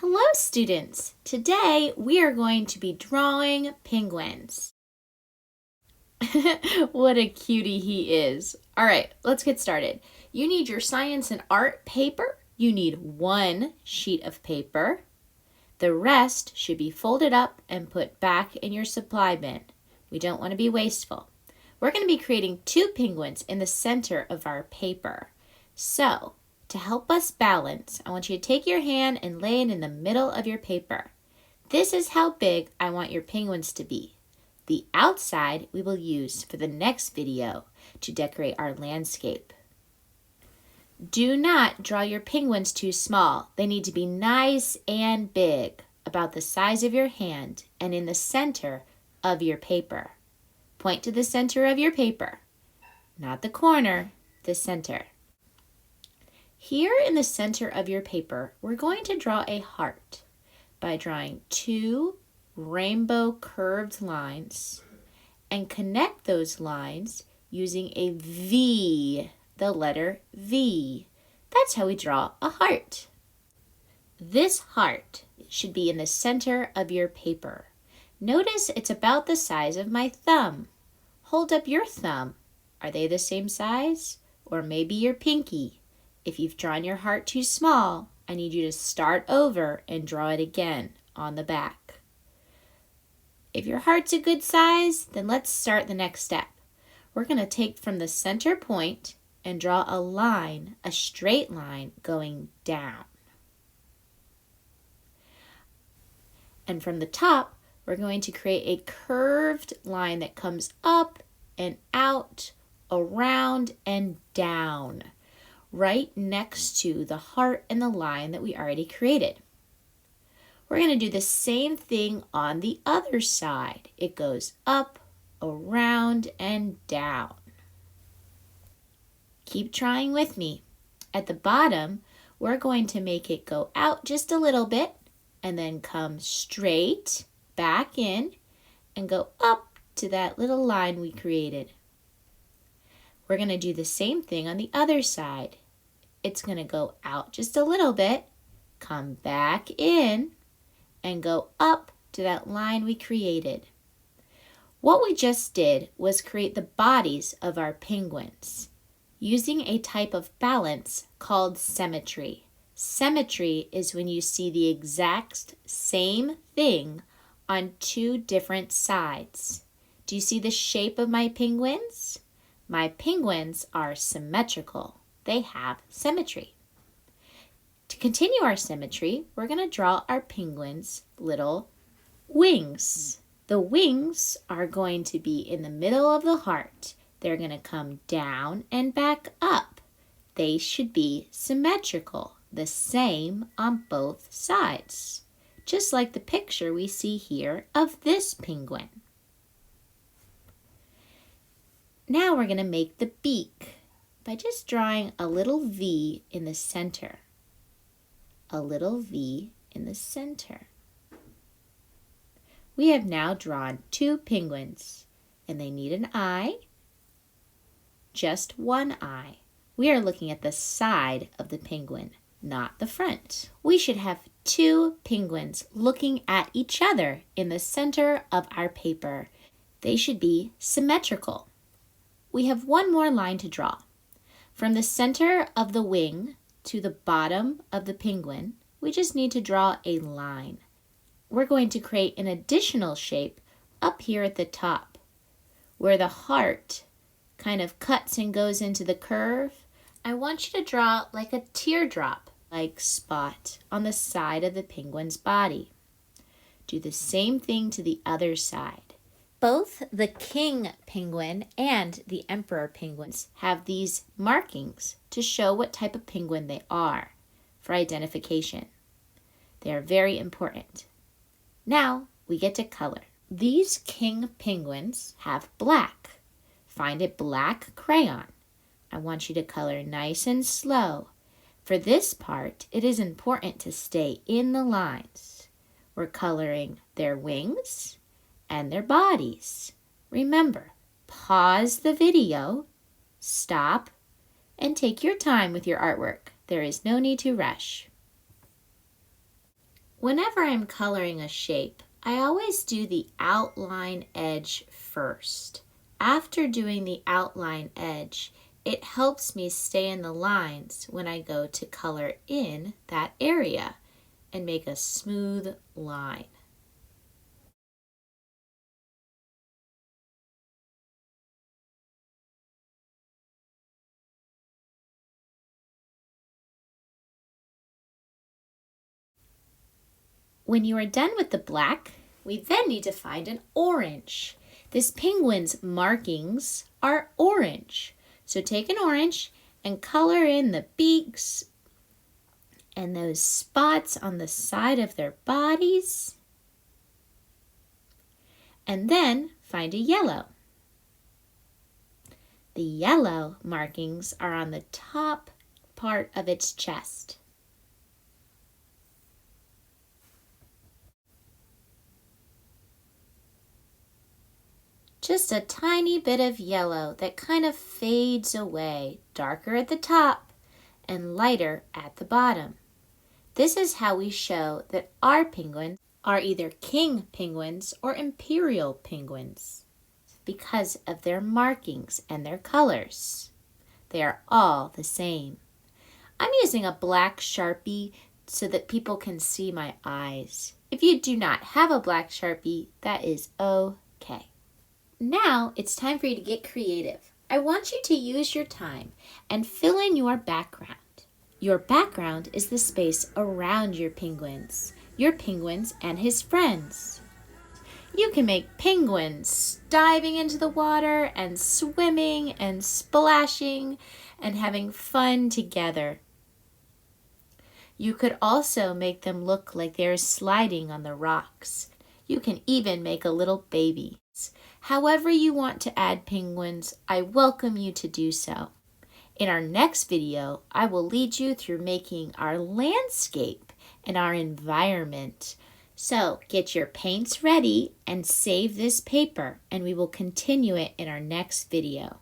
Hello, students! Today we are going to be drawing penguins. What a cutie he is. All right, let's get started. You need your science and art paper. You need one sheet of paper. The rest should be folded up and put back in your supply bin. We don't want to be wasteful. We're going to be creating two penguins in the center of our paper. So, to help us balance, I want you to take your hand and lay it in the middle of your paper. This is how big I want your penguins to be. The outside we will use for the next video to decorate our landscape. Do not draw your penguins too small. They need to be nice and big, about the size of your hand and in the center of your paper. Point to the center of your paper, not the corner, the center. Here in the center of your paper, we're going to draw a heart by drawing two rainbow curved lines and connect those lines using a V, the letter V. That's how we draw a heart. This heart should be in the center of your paper. Notice it's about the size of my thumb. Hold up your thumb. Are they the same size? Or maybe your pinky? If you've drawn your heart too small, I need you to start over and draw it again on the back. If your heart's a good size, then let's start the next step. We're going to take from the center point and draw a line, a straight line going down. And from the top, we're going to create a curved line that comes up and out, around and down, right next to the heart and the line that we already created. We're going to do the same thing on the other side. It goes up, around, and down. Keep trying with me. At the bottom, we're going to make it go out just a little bit and then come straight back in and go up to that little line we created. We're going to do the same thing on the other side. It's going to go out just a little bit, come back in, and go up to that line we created. What we just did was create the bodies of our penguins using a type of balance called symmetry. Symmetry is when you see the exact same thing on two different sides. Do you see the shape of my penguins? My penguins are symmetrical. They have symmetry. To continue our symmetry, we're going to draw our penguins' little wings. The wings are going to be in the middle of the heart. They're going to come down and back up. They should be symmetrical, the same on both sides, just like the picture we see here of this penguin. Now we're going to make the beak by just drawing a little V in the center. A little V in the center. We have now drawn two penguins, and they need an eye, just one eye. We are looking at the side of the penguin, not the front. We should have two penguins looking at each other in the center of our paper. They should be symmetrical. We have one more line to draw. From the center of the wing to the bottom of the penguin, we just need to draw a line. We're going to create an additional shape up here at the top, where the heart kind of cuts and goes into the curve. I want you to draw like a teardrop-like spot on the side of the penguin's body. Do the same thing to the other side. Both the king penguin and the emperor penguins have these markings to show what type of penguin they are for identification. They are very important. Now we get to color. These king penguins have black. Find a black crayon. I want you to color nice and slow. For this part, it is important to stay in the lines. We're coloring their wings and their bodies. Remember, pause the video, stop, and take your time with your artwork. There is no need to rush. Whenever I'm coloring a shape, I always do the outline edge first. After doing the outline edge, it helps me stay in the lines when I go to color in that area and make a smooth line. When you are done with the black, we then need to find an orange. This penguin's markings are orange. So take an orange and color in the beaks and those spots on the side of their bodies. And then find a yellow. The yellow markings are on the top part of its chest. Just a tiny bit of yellow that kind of fades away, darker at the top and lighter at the bottom. This is how we show that our penguins are either king penguins or imperial penguins because of their markings and their colors. They are all the same. I'm using a black Sharpie so that people can see my eyes. If you do not have a black Sharpie, that is okay. Now it's time for you to get creative. I want you to use your time and fill in your background. Your background is the space around your penguins and his friends. You can make penguins diving into the water and swimming and splashing and having fun together. You could also make them look like they're sliding on the rocks. You can even make a little baby. However you want to add penguins, I welcome you to do so. In our next video, I will lead you through making our landscape and our environment. So get your paints ready and save this paper, and we will continue it in our next video.